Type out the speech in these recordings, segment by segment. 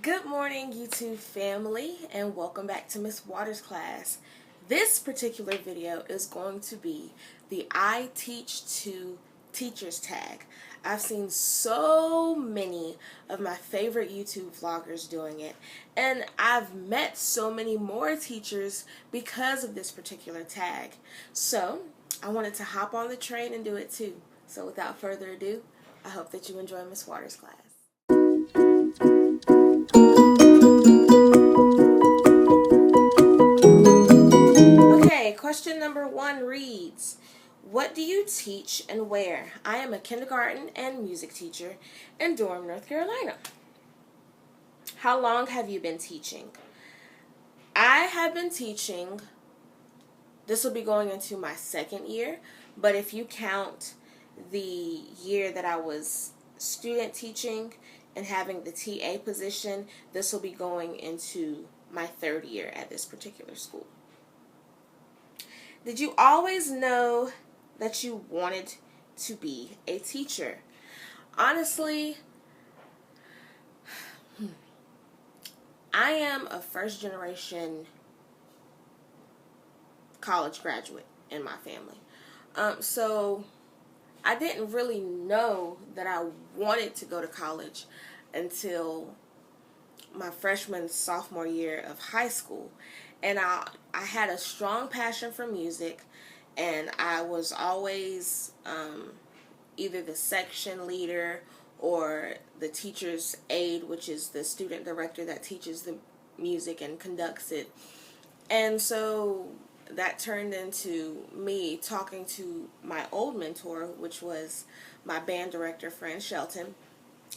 Good morning, YouTube family, and welcome back to Miss Waters' class. This particular video is going to be the iTeachToo teacher's tag. I've seen so many of my favorite YouTube vloggers doing it, and I've met so many more teachers because of this particular tag. So I wanted to hop on the train and do it too. So without further ado, I hope that you enjoy Miss Waters' class. Okay, question number 1 reads, what do you teach and where? I am a kindergarten and music teacher in Durham, North Carolina. How long have you been teaching? I have been teaching, this will be going into my 2nd year, but if you count the year that I was student teaching and having the TA position, this will be going into my 3rd year at this particular school. Did you always know that you wanted to be a teacher? Honestly, I am a first-generation college graduate in my family. So I didn't really know that I wanted to go to college until my freshman, sophomore year of high school. And I had a strong passion for music, and I was always either the section leader or the teacher's aide, which is the student director that teaches the music and conducts it. And so that turned into me talking to my old mentor, which was my band director friend Shelton,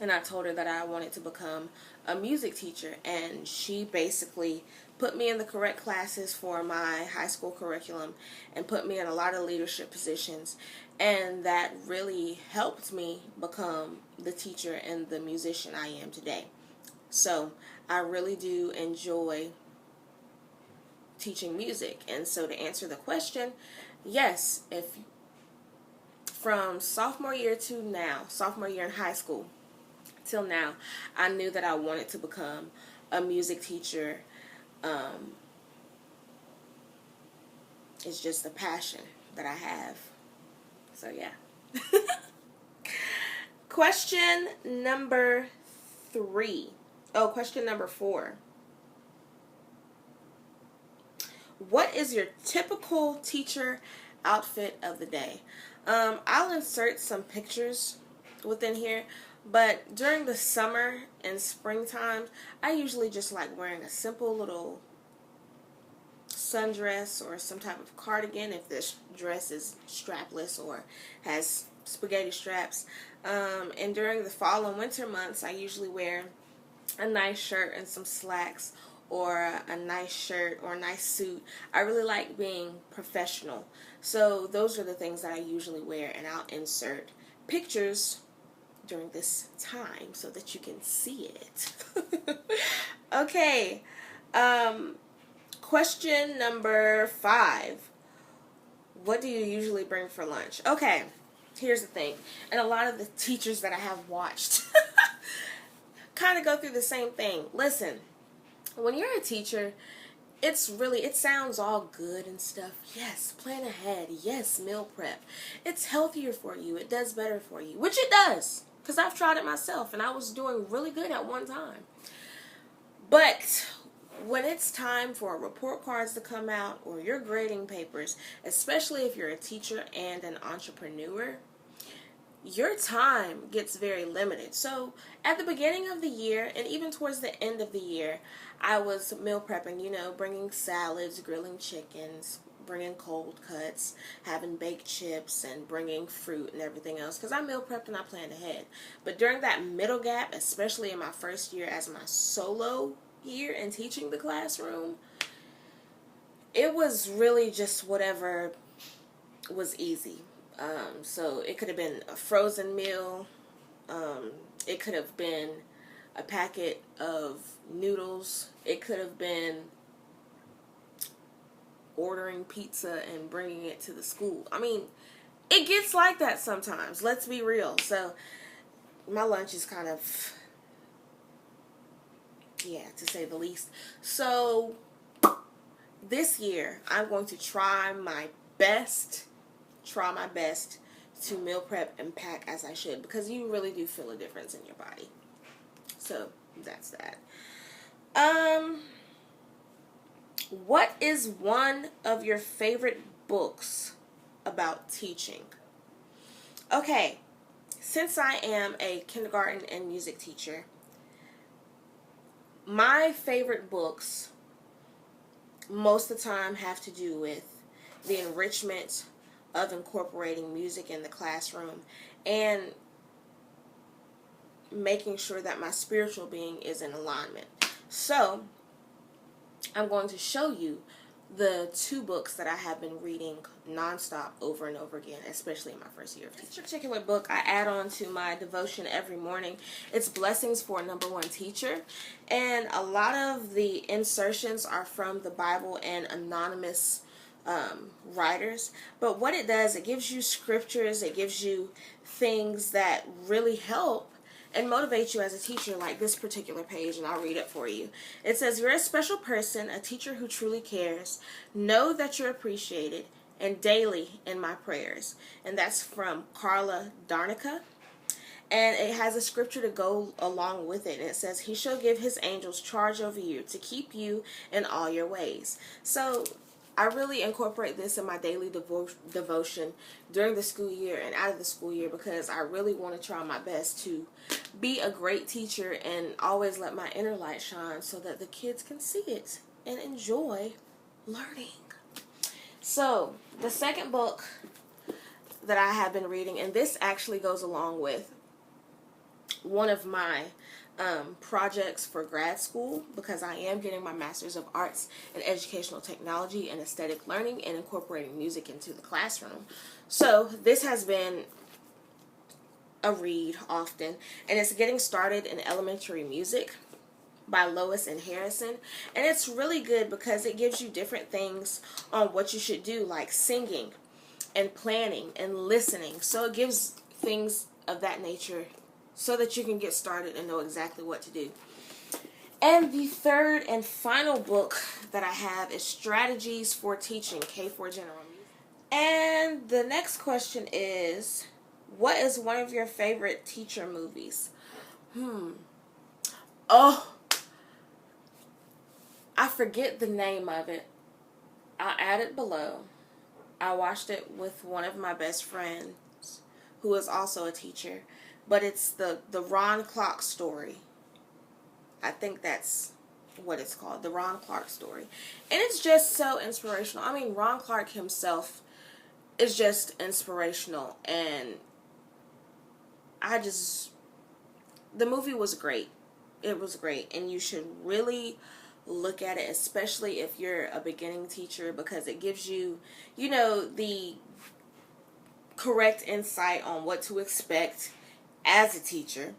and I told her that I wanted to become a music teacher, and she basically put me in the correct classes for my high school curriculum and put me in a lot of leadership positions, and that really helped me become the teacher and the musician I am today. So I really do enjoy teaching music. And so to answer the question, yes, if from sophomore year to now, sophomore year in high school till now, I knew that I wanted to become a music teacher. It's just a passion that I have. So yeah. Question number 3. Oh, question number 4. What is your typical teacher outfit of the day? I'll insert some pictures within here, but during the summer and springtime, I usually just like wearing a simple little sundress or some type of cardigan if this dress is strapless or has spaghetti straps. And during the fall and winter months, I usually wear a nice shirt and some slacks, or a nice shirt or a nice suit. I really like being professional. So those are the things that I usually wear, and I'll insert pictures during this time so that you can see it. Okay. Question number 5. What do you usually bring for lunch? Okay, here's the thing. And a lot of the teachers that I have watched kind of go through the same thing. Listen, when you're a teacher, it sounds all good and stuff. Yes, plan ahead. Yes, meal prep. It's healthier for you. It does better for you, which it does, because I've tried it myself and I was doing really good at one time. But when it's time for report cards to come out or your grading papers, especially if you're a teacher and an entrepreneur, your time gets very limited. So at the beginning of the year and even towards the end of the year, I was meal prepping, bringing salads, grilling chickens, bringing cold cuts, having baked chips, and bringing fruit and everything else, because I meal prepped and I planned ahead. But during that middle gap, especially in my first year as my solo year in teaching the classroom, it was really just whatever was easy. So it could have been a frozen meal. It could have been a packet of noodles. It could have been ordering pizza and bringing it to the school. I mean, it gets like that sometimes. Let's be real. So my lunch is kind of yeah, to say the least. So this year, I'm going to try my best to meal prep and pack as I should, because you really do feel a difference in your body. So that's that. What is one of your favorite books about teaching? Okay, since I am a kindergarten and music teacher, my favorite books most of the time have to do with the enrichment of incorporating music in the classroom and making sure that my spiritual being is in alignment. So I'm going to show you the 2 books that I have been reading nonstop over and over again, especially in my first year of teaching. This particular book I add on to my devotion every morning. It's Blessings for a Number One Teacher, and a lot of the insertions are from the Bible and anonymous writers. But what it does, it gives you scriptures, it gives you things that really help and motivate you as a teacher, like this particular page, and I'll read it for you. It says, "You're a special person, a teacher who truly cares. Know that you're appreciated, and daily in my prayers." And that's from Carla Darnica. And it has a scripture to go along with it. And it says, "He shall give his angels charge over you to keep you in all your ways." So I really incorporate this in my daily devotion during the school year and out of the school year, because I really want to try my best to be a great teacher and always let my inner light shine so that the kids can see it and enjoy learning. So the second book that I have been reading, and this actually goes along with one of my projects for grad school, because I am getting my Master's of Arts in Educational Technology and Aesthetic Learning and incorporating music into the classroom. So this has been a read often, and it's Getting Started in Elementary Music by Lois and Harrison. And it's really good because it gives you different things on what you should do, like singing and planning and listening. So it gives things of that nature so that you can get started and know exactly what to do. And the third and final book that I have is Strategies for Teaching K4 General Music. And the next question is, what is one of your favorite teacher movies? Oh, I forget the name of it. I'll add it below. I watched it with one of my best friends who is also a teacher. But it's the Ron Clark story. I think that's what it's called, the Ron Clark story. And it's just so inspirational. I mean, Ron Clark himself is just inspirational. And the movie was great. It was great. And you should really look at it, especially if you're a beginning teacher, because it gives you, the correct insight on what to expect as a teacher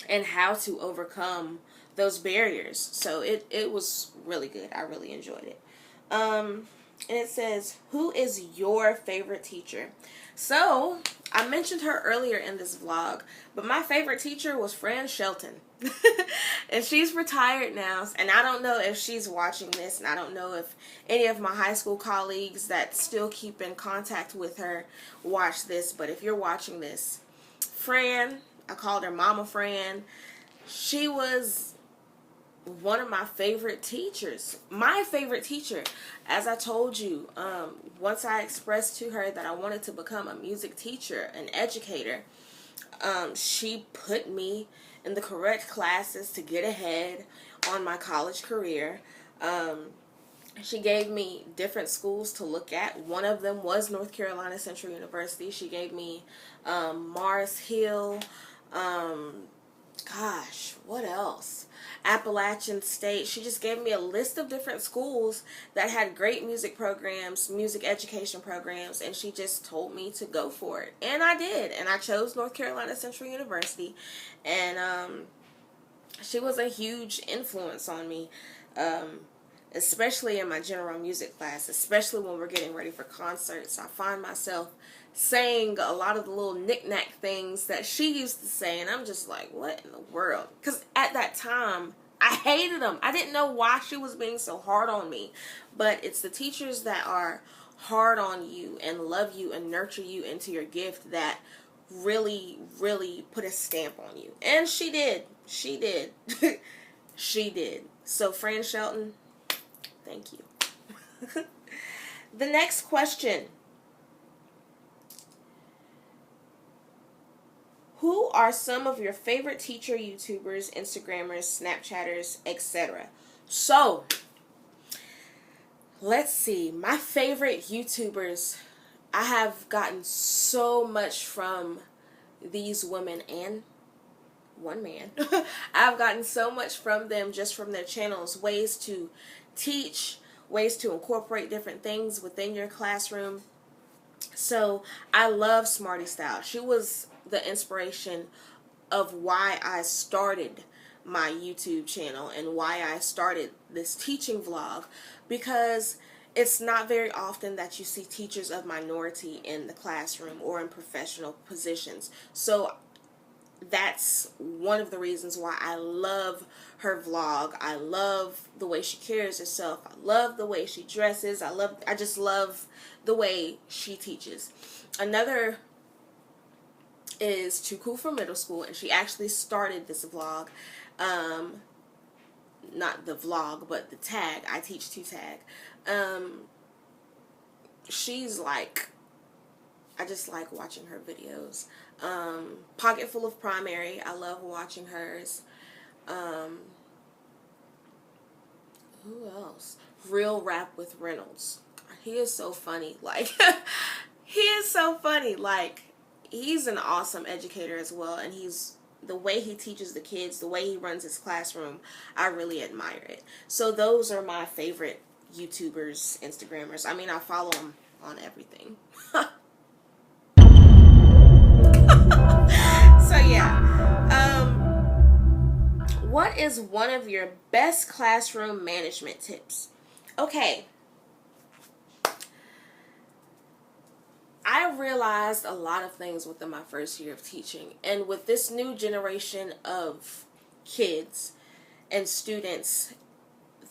and how to overcome those barriers. So it was really good. I really enjoyed it. And it says, who is your favorite teacher? So I mentioned her earlier in this vlog, but my favorite teacher was Fran Shelton. And she's retired now, and I don't know if she's watching this, and I don't know if any of my high school colleagues that still keep in contact with her watch this, but if you're watching this, Fran, I called her Mama Fran. She was one of my favorite teachers. My favorite teacher. As I told you, once I expressed to her that I wanted to become a music teacher, an educator, she put me in the correct classes to get ahead on my college career. She gave me different schools to look at. One of them was North Carolina Central University. She gave me Mars Hill. What else? Appalachian State. She just gave me a list of different schools that had great music programs, music education programs, and she just told me to go for it. And I did. And I chose North Carolina Central University. And she was a huge influence on me. Especially in my general music class, especially when we're getting ready for concerts. I find myself saying a lot of the little knick-knack things that she used to say, and I'm just like, what in the world? Because at that time, I I hated them. I didn't know why she was being so hard on me. But it's the teachers that are hard on you and love you and nurture you into your gift that really, really put a stamp on you. And she did. She did. She did. So, Fran Shelton, thank you. The next question. Who are some of your favorite teacher YouTubers, Instagrammers, Snapchatters, etc.? So, let's see. My favorite YouTubers, I have gotten so much from these women and one man. I've gotten so much from them just from their channels. Ways to teach, ways to incorporate different things within your classroom. So, I love Smarty Style. She was the inspiration of why I started my YouTube channel and why I started this teaching vlog, because it's not very often that you see teachers of minority in the classroom or in professional positions. So that's one of the reasons why I love her vlog. I love the way she carries herself. I love the way she dresses. I just love the way she teaches. Another is Too Cool for Middle School, and she actually started this vlog. Not the vlog, but the tag, iTeachToo tag. She's like, I just like watching her videos. Pocket Full of Primary, I love watching hers. Who else? Real Rap with Reynolds. He is so funny. Like, he is so funny. Like, he's an awesome educator as well, and the way he teaches the kids, the way he runs his classroom, I really admire it. So those are my favorite YouTubers, Instagrammers. I mean, I follow them on everything. So yeah, what is one of your best classroom management tips? Okay, I realized a lot of things within my first year of teaching, and with this new generation of kids and students,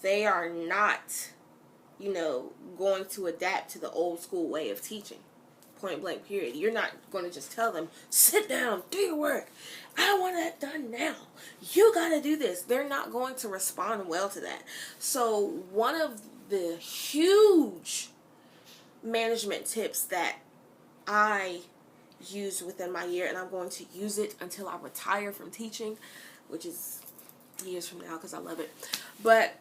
they are not, going to adapt to the old school way of teaching. Point blank period. You're not going to just tell them, sit down, do your work. I want that done now. You got to do this. They're not going to respond well to that. So one of the huge management tips that I use within my year, and I'm going to use it until I retire from teaching, which is years from now because I love it. But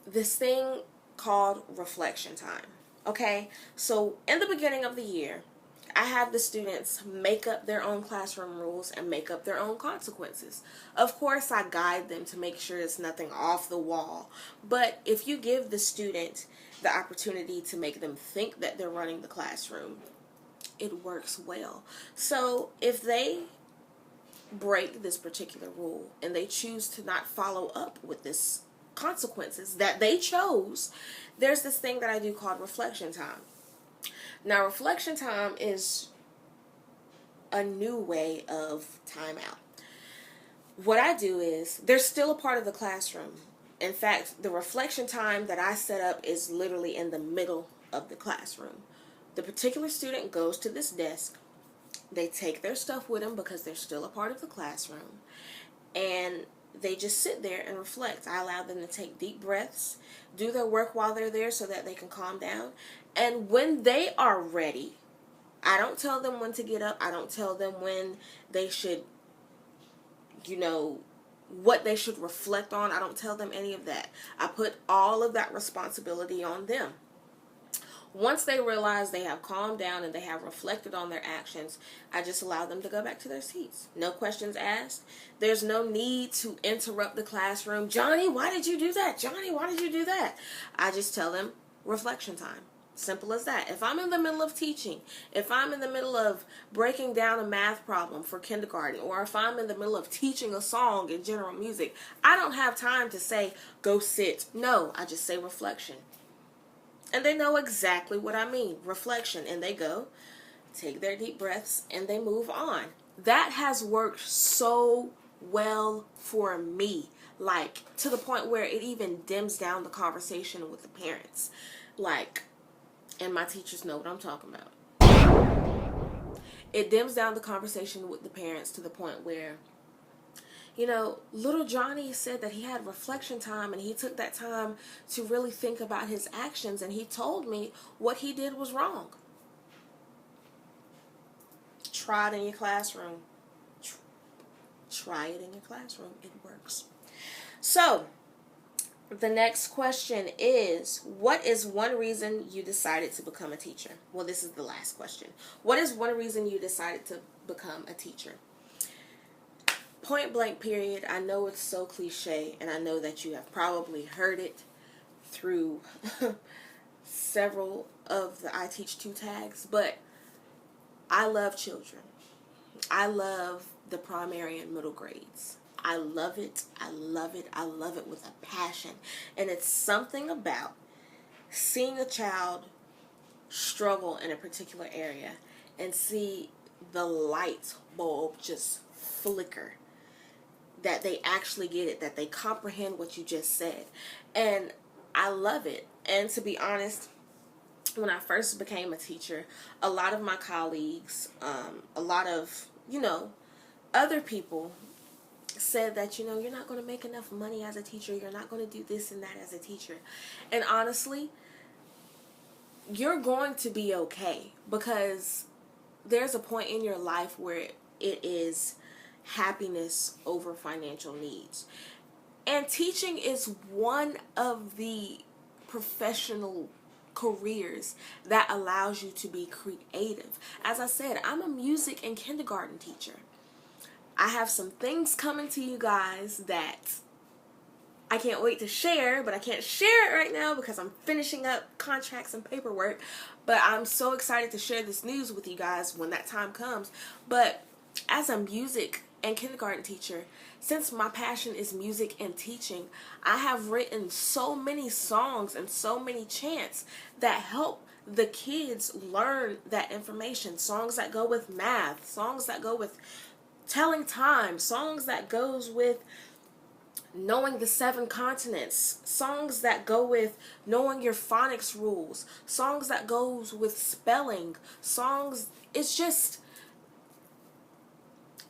this thing called reflection time. Okay, so in the beginning of the year, I have the students make up their own classroom rules and make up their own consequences. Of course, I guide them to make sure it's nothing off the wall. But if you give the student the opportunity to make them think that they're running the classroom, it works well. So if they break this particular rule and they choose to not follow up with this consequences that they chose, there's this thing that I do called reflection time. Now, reflection time is a new way of timeout. What I do is, they're still a part of the classroom. In fact, the reflection time that I set up is literally in the middle of the classroom. The particular student goes to this desk. They take their stuff with them because they're still a part of the classroom. And they just sit there and reflect. I allow them to take deep breaths, do their work while they're there so that they can calm down. And when they are ready, I don't tell them when to get up. I don't tell them when they should, what they should reflect on. I don't tell them any of that. I put all of that responsibility on them. Once they realize they have calmed down and they have reflected on their actions, I just allow them to go back to their seats. No questions asked. There's no need to interrupt the classroom. Johnny, why did you do that? Johnny, why did you do that? I just tell them reflection time. Simple as that. If I'm in the middle of teaching, if I'm in the middle of breaking down a math problem for kindergarten, or if I'm in the middle of teaching a song in general music, I don't have time to say, go sit. No, I just say reflection. And they know exactly what I mean, reflection. And they go, take their deep breaths, and they move on. That has worked so well for me. Like, to the point where it even dims down the conversation with the parents. Like, and my teachers know what I'm talking about. It dims down the conversation with the parents to the point where, you know, little Johnny said that he had reflection time, and he took that time to really think about his actions, and he told me what he did was wrong. Try it in your classroom. Try it in your classroom. It works. So, the next question is, what is one reason you decided to become a teacher? Well, this is the last question. What is one reason you decided to become a teacher? Point blank period. I know it's so cliche, and I know that you have probably heard it through several of the iTeachToo tags, but I love children. I love the primary and middle grades. I love it. I love it. I love it with a passion. And it's something about seeing a child struggle in a particular area and see the light bulb just flicker, that they actually get it, that they comprehend what you just said. And I love it. And to be honest, when I first became a teacher, a lot of my colleagues, a lot of, other people said that, you're not going to make enough money as a teacher. You're not going to do this and that as a teacher. And honestly, you're going to be okay, because there's a point in your life where it is happiness over financial needs. And teaching is one of the professional careers that allows you to be creative. As I said, I'm a music and kindergarten teacher. I have some things coming to you guys that I can't wait to share, but I can't share it right now because I'm finishing up contracts and paperwork. But I'm so excited to share this news with you guys when that time comes. But as a music and kindergarten teacher, since my passion is music and teaching, I have written so many songs and so many chants that help the kids learn that information. Songs that go with math, songs that go with telling time, songs that goes with knowing the 7 continents, songs that go with knowing your phonics rules, songs that goes with spelling, songs,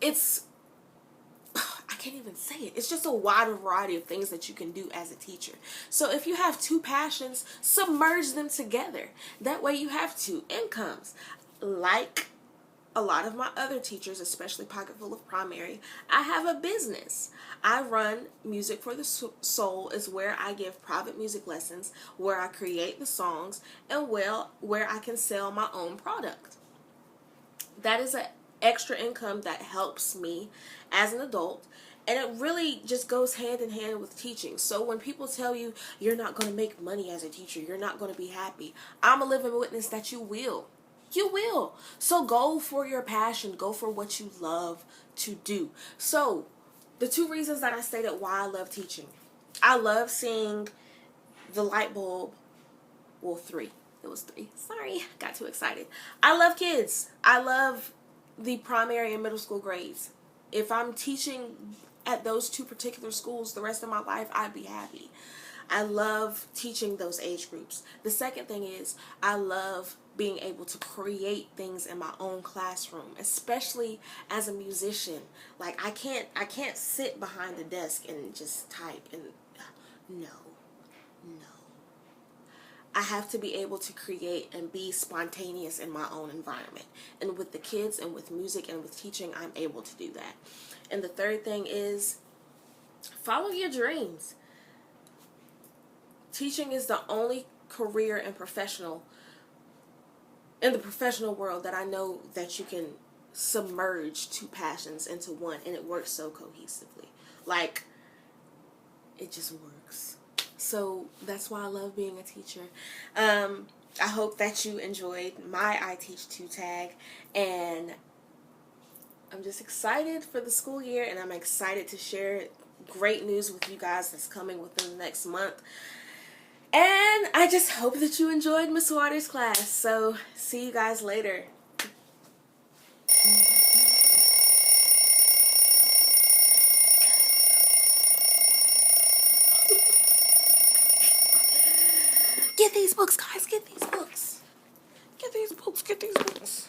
I can't even say it. It's just a wider variety of things that you can do as a teacher. So if you have 2 passions, submerge them together. That way you have 2 incomes. Like a lot of my other teachers, especially Pocketful of Primary, I have a business. I run Music for the Soul, is where I give private music lessons, where I create the songs, and where I can sell my own product. That is an extra income that helps me as an adult, and it really just goes hand in hand with teaching. So when people tell you you're not going to make money as a teacher, you're not going to be happy, I'm a living witness that you will. You will. So go for your passion. Go for what you love to do. So the 2 reasons that I stated why I love teaching. I love seeing the light bulb. Well, 3. It was 3. Sorry, got too excited. I love kids. I love the primary and middle school grades. If I'm teaching at those 2 particular schools the rest of my life, I'd be happy. I love teaching those age groups. The second thing is, I love being able to create things in my own classroom, especially as a musician. Like, I can't sit behind a desk and just type, and no. I have to be able to create and be spontaneous in my own environment. And with the kids and with music and with teaching, I'm able to do that. And the third thing is, follow your dreams. Teaching is the only career in the professional world that I know that you can submerge 2 passions into one, and it works so cohesively. Like, it just works. So that's why I love being a teacher. I hope that you enjoyed my iTeachToo tag, and I'm just excited for the school year, and I'm excited to share great news with you guys that's coming within the next month. And I just hope that you enjoyed Miss Waters' class. So, see you guys later. Get these books, guys. Get these books. Get these books. Get these books.